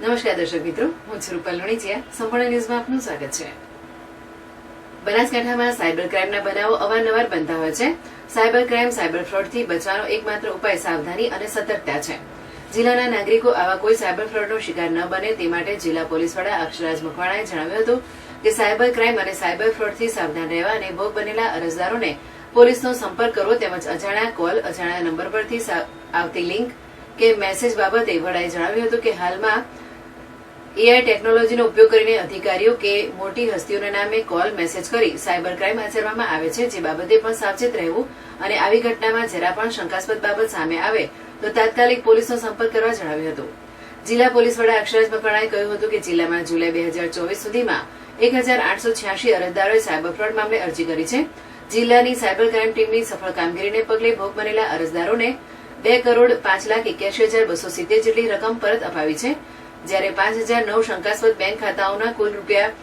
નમસ્કાર દર્શક મિત્રો, હું છું રૂપલ લુણીચિયા. સંપૂર્ણ ન્યૂઝમાં આપનું સ્વાગત છે. બનાસકાંઠામાં સાયબર ક્રાઇમના બનાવો અવારનવાર બનતા હોય છે. સાયબર ક્રાઇમ, સાયબર ફ્રોડથી બચવાનો એકમાત્ર ઉપાય સાવધાની અને સતર્કતા છે. જિલ્લાના નાગરિકો આવા કોઈ સાયબર ફ્રોડનો શિકાર ન બને તે માટે જિલ્લા પોલીસ વડા અક્ષરાજ મકવાણાએ જણાવ્યું હતું કે સાયબર ક્રાઇમ અને સાયબર ફ્રોડથી સાવધાન રહેવા અને ભોગ બનેલા અરજદારોને પોલીસનો સંપર્ક કરવો તેમજ અજાણ્યા કોલ, અજાણ્યા નંબર પરથી આવતી લિંક કે મેસેજ બાબતે વડાએ જણાવ્યું હતું કે હાલમાં એઆઈ ટેકનોલોજીનો ઉપયોગ કરીને અધિકારીઓ કે મોટી હસ્તીઓના નામે કોલ, મેસેજ કરી સાયબર ક્રાઇમ આચરવામાં આવે છે, જે બાબતે પણ સાવચેત રહેવું અને આવી ઘટનામાં જરા પણ શંકાસ્પદ બાબત સામે આવે તો તાત્કાલિક પોલીસનો સંપર્ક કરવા જણાવ્યું હતું. જિલ્લા પોલીસ વડા અક્ષરાજ મકવાણાએ કહ્યું હતું કે જિલ્લામાં જુલાઈ 2024 સુધીમાં 1886 અરજદારોએ સાયબર ફ્રોડ મામલે અરજી કરી છે. જિલ્લાની સાયબર ક્રાઇમ ટીમની સફળ કામગીરીને પગલે ભોગ બનેલા અરજદારોને 2,85,81,270 જેટલી રકમ પરત અપાવી છે, જ્યારે 5,009 શંકાસ્પદ બેંક ખાતાઓના કુલ રૂપિયા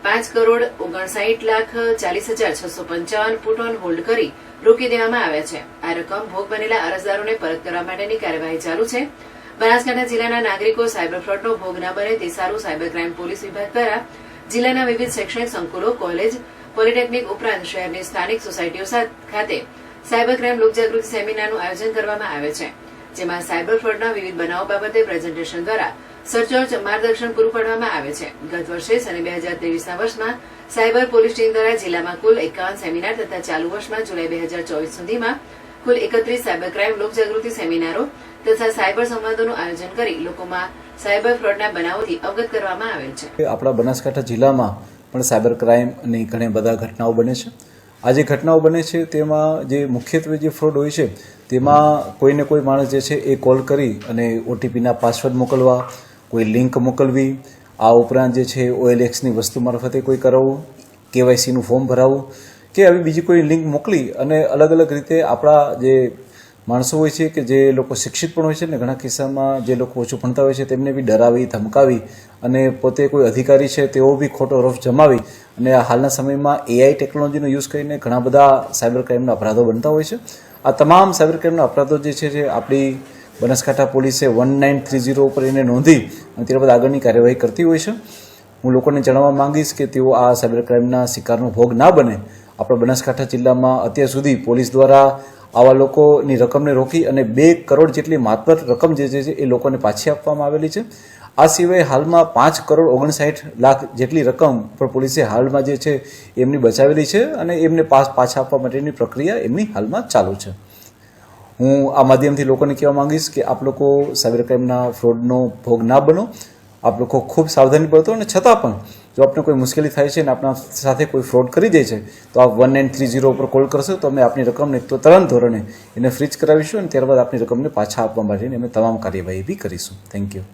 5,59,40,655 પુટ ઓન હોલ્ડ કરી રોકી દેવામાં આવ્યા છે. આ રકમ ભોગ બનેલા અરજદારોને પરત કરવા માટેની કાર્યવાહી ચાલુ છે. બનાસકાંઠા જિલ્લાના નાગરિકો સાયબર ફ્રોડનો ભોગ ન બને તે સારું સાયબર ક્રાઇમ પોલીસ વિભાગ દ્વારા જિલ્લાના વિવિધ શૈક્ષણિક સંકુલો, કોલેજ, પોલિટેકનિક ઉપરાંત શહેરની સ્થાનિક સોસાયટીઓ ખાતે સાયબર ક્રાઇમ લોકજાગૃતિ સેમિનારનું આયોજન કરવામાં આવે છે, જેમાં સાયબર ફ્રોડના વિવિધ બનાવો બાબતે પ્રેઝન્ટેશન દ્વારા સચોટ માર્ગદર્શન પૂરું પાડવામાં આવે છે. ગત વર્ષે અને 2023ના વર્ષમાં સાયબર પોલીસ ટીમ દ્વારા જિલ્લામાં કુલ 51 સેમિનાર તથા ચાલુ વર્ષમાં જુલાઈ 2024 સુધીમાં કુલ 31 સાયબર ક્રાઇમ લોકજાગૃતિ સેમિનારો તથા સાયબર સંવાદોનું આયોજન કરી લોકોમાં સાયબર ફ્રોડના બનાવોથી અવગત કરવામાં આવેલ છે. આપણા બનાસકાંઠા જિલ્લામાં પણ સાયબર ક્રાઇમની ઘણી બધા ઘટનાઓ બને છે. આ જે ઘટનાઓ બને છે તેમાં જે મુખ્યત્વે જે ફ્રોડ હોય છે તેમાં કોઈને કોઈ માણસ જે છે એ કોલ કરી અને ઓટીપીના પાસવર્ડ મોકલવા, કોઈ લિંક મોકલવી, આ ઉપરાંત જે છે OLXની વસ્તુ મારફતે કોઈ કરાવવું, KYCનું ફોર્મ ભરાવવું કે આવી બીજી કોઈ લિંક મોકલી અને અલગ અલગ રીતે આપણા જે માણસો હોય છે કે જે લોકો શિક્ષિત પણ હોય છે ને ઘણા કિસ્સામાં જે લોકો ઓછું ભણતા હોય છે તેમને બી ડરાવી, ધમકાવી અને પોતે કોઈ અધિકારી છે તેઓ બી ખોટો રફ જમાવી અને હાલના સમયમાં AI ટેકનોલોજીનો યુઝ કરીને ઘણા બધા સાયબર ક્રાઇમના અપરાધો બનતા હોય છે. આ તમામ સાયબર ક્રાઇમના અપરાધો જે છે જે આપણી બનાસકાંઠા પોલીસે 1930 ઉપર એને નોંધી અને ત્યારબાદ આગળની કાર્યવાહી કરતી હોય છે. હું લોકોને જણાવવા માંગીશ કે તેઓ આ સાયબર ક્રાઇમના શિકારનો ભોગ ના બને. આપણા બનાસકાંઠા જિલ્લામાં અત્યાર સુધી પોલીસ દ્વારા આવા લોકોની રકમને રોકી અને 2 કરોડ જેટલી માતબર રકમ જે છે એ લોકોને પાછી આપવામાં આવેલી છે. આ સિવાય હાલમાં 5,59,00,000 જેટલી રકમ પણ પોલીસે હાલમાં જે છે એમની બચાવેલી છે અને એમને પાછા આપવા માટેની પ્રક્રિયા એમની હાલમાં ચાલુ છે. હું આ માધ્યમથી લોકોને કહેવા માંગીશ કે આપ લોકો સાયબર ક્રાઇમના ફ્રોડનો ભોગ ના બનો. આપ લોકો ખૂબ સાવધાની બરતો અને છતાં પણ જો આપને કોઈ મુશ્કેલી થાય છે અને આપણા સાથે કોઈ ફ્રોડ કરી દે છે તો આપ 1930 ઉપર કોલ કરશો તો અમે આપની રકમને તો તરત ધોરણે એને ફ્રીજ કરાવીશું અને ત્યારબાદ આપની રકમને પાછા આપવા માટેની અમે તમામ કાર્યવાહી બી કરીશું. Thank you.